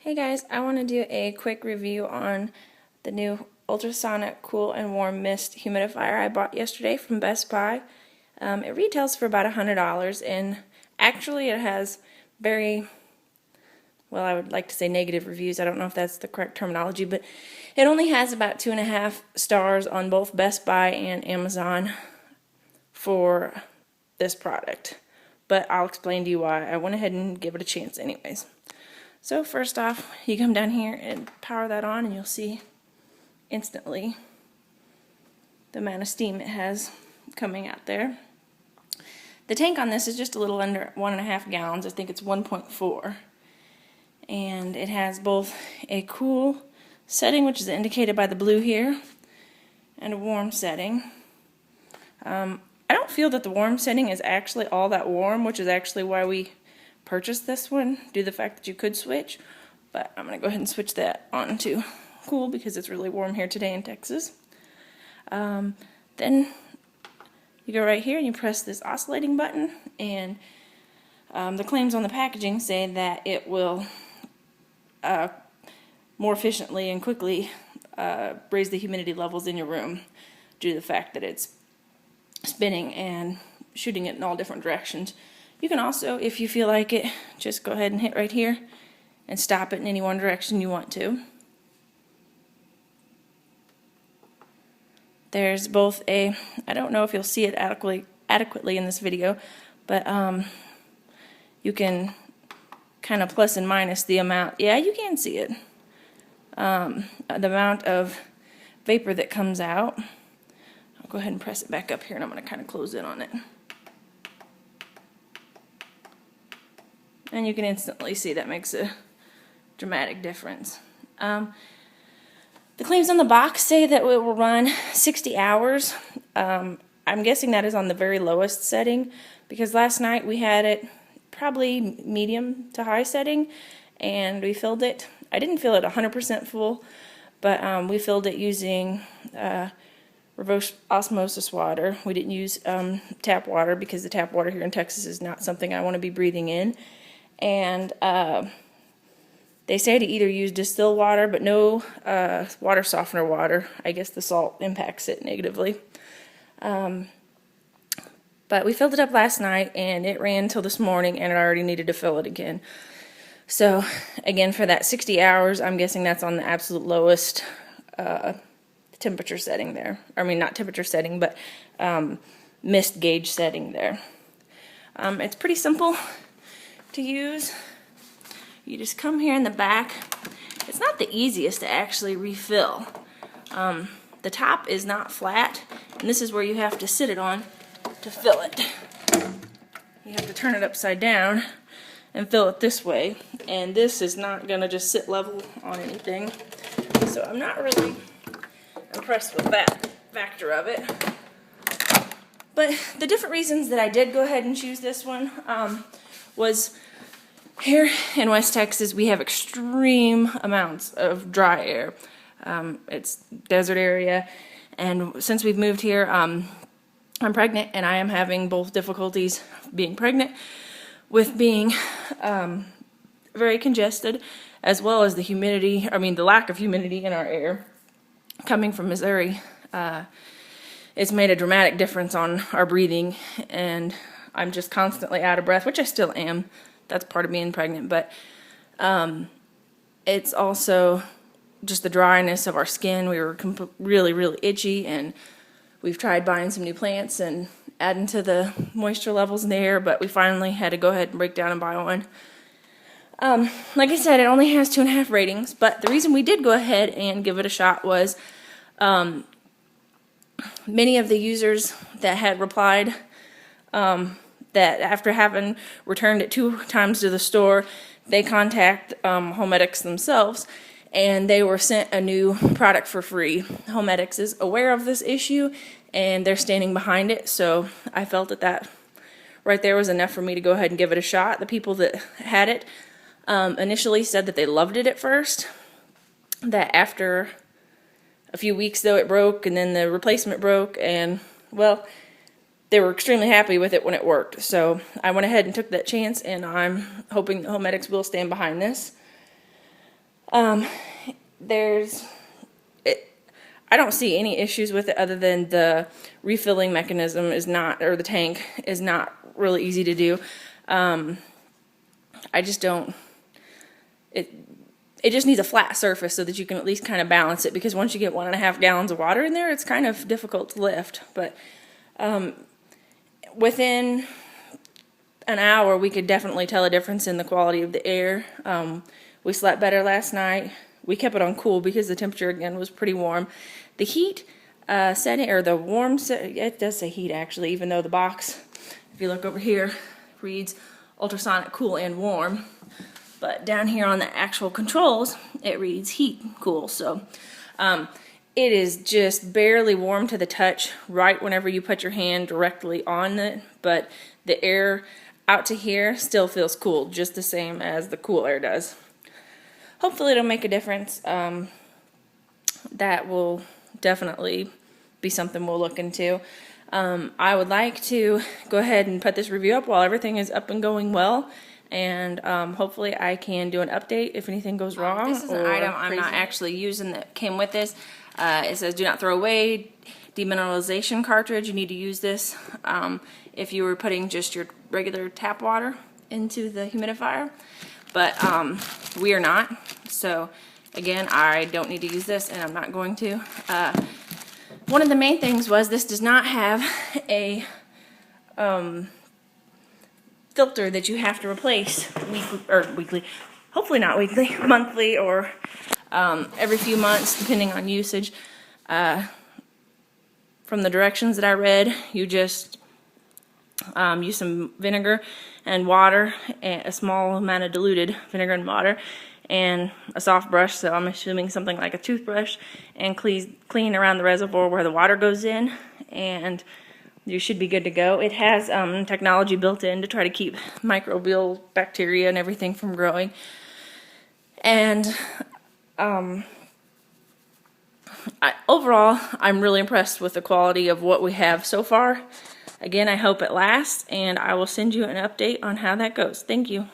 Hey guys, I want to do a quick review on the new ultrasonic cool and warm mist humidifier I bought yesterday from Best Buy. It retails for about $100 and actually it has very, well, I would like to say negative reviews. I don't know if that's the correct terminology, but it only has about 2.5 stars on both Best Buy and Amazon for this product. But I'll explain to you why. I went ahead and give it a chance anyways. So first off, you come down here and power that on and you'll see instantly the amount of steam it has coming out there. The tank on this is just a little under 1.5 gallons. I think it's 1.4. And it has both a cool setting, which is indicated by the blue here, and a warm setting. I don't feel that the warm setting is actually all that warm, which is actually why we purchased this one, due to the fact that you could switch, but I'm going to go ahead and switch that on to cool because it's really warm here today in Texas. Then you go right here and you press this oscillating button, and the claims on the packaging say that it will more efficiently and quickly raise the humidity levels in your room due to the fact that it's spinning and shooting it in all different directions. You can also, if you feel like it, just go ahead and hit right here and stop it in any one direction you want to. There's both a, I don't know if you'll see it adequately in this video, but you can kind of plus and minus the amount, yeah, you can see it, the amount of vapor that comes out. I'll go ahead and press it back up here and I'm going to kind of close in on it. And you can instantly see that makes a dramatic difference. The claims on the box say that it will run 60 hours. I'm guessing that is on the very lowest setting, because last night we had it probably medium to high setting and we filled it. I didn't fill it 100% full, but we filled it using reverse osmosis water. We didn't use tap water because the tap water here in Texas is not something I want to be breathing in. And they say to either use distilled water, but no water softener water. I guess the salt impacts it negatively. But we filled it up last night and it ran until this morning, and I already needed to fill it again. So again, for that 60 hours, I'm guessing that's on the absolute lowest temperature setting there. I mean, not temperature setting, but mist gauge setting there. It's pretty simple to use. You just come here in the back. It's not the easiest to actually refill. The top is not flat, and this is where you have to sit it on to fill it. You have to turn it upside down and fill it this way, and this is not going to just sit level on anything. So I'm not really impressed with that factor of it. But the different reasons that I did go ahead and choose this one was here in West Texas we have extreme amounts of dry air. It's desert area, and since we've moved here, I'm pregnant, and I am having both difficulties being pregnant with being very congested, as well as the humidity, the lack of humidity in our air. Coming from Missouri, it's made a dramatic difference on our breathing, and I'm just constantly out of breath, which I still am. That's part of being pregnant, but it's also just the dryness of our skin. We were really, really itchy, and we've tried buying some new plants and adding to the moisture levels in the air, but we finally had to go ahead and break down and buy one. Like I said, it only has 2.5 ratings, but the reason we did go ahead and give it a shot was many of the users that had replied that after having returned it 2 times to the store, they contact Homedics themselves, and they were sent a new product for free. Homedics is aware of this issue, and they're standing behind it, so I felt that right there was enough for me to go ahead and give it a shot. The people that had it initially said that they loved it at first, that after a few weeks though it broke, and then the replacement broke, and well, they were extremely happy with it when it worked. So I went ahead and took that chance, and I'm hoping that Homedics will stand behind this. I don't see any issues with it other than the refilling mechanism is not, or the tank is not really easy to do. I just don't, it just needs a flat surface so that you can at least kind of balance it, because once you get 1.5 gallons of water in there, it's kind of difficult to lift. But within an hour, we could definitely tell a difference in the quality of the air. We slept better last night. We kept it on cool because the temperature again was pretty warm. The heat setting, or the warm setting, it does say heat actually, even though the box, if you look over here, reads ultrasonic cool and warm. But down here on the actual controls, it reads heat cool. So it is just barely warm to the touch right whenever you put your hand directly on it, but the air out to here still feels cool, just the same as the cool air does. Hopefully it'll make a difference. That will definitely be something we'll look into. I would like to go ahead and put this review up while everything is up and going well, and hopefully I can do an update if anything goes wrong. This is an item I'm not actually using that came with this. It says do not throw away demineralization cartridge. You need to use this if you were putting just your regular tap water into the humidifier, but we are not. So again, I don't need to use this, and I'm not going to. One of the main things was this does not have a filter that you have to replace weekly, hopefully not weekly, monthly, or every few months depending on usage. From the directions that I read, you just use some vinegar and water, and a small amount of diluted vinegar and water, and a soft brush, so I'm assuming something like a toothbrush, and clean around the reservoir where the water goes in, and you should be good to go. It has technology built in to try to keep microbial bacteria and everything from growing. And overall, I'm really impressed with the quality of what we have so far. Again, I hope it lasts, and I will send you an update on how that goes. Thank you.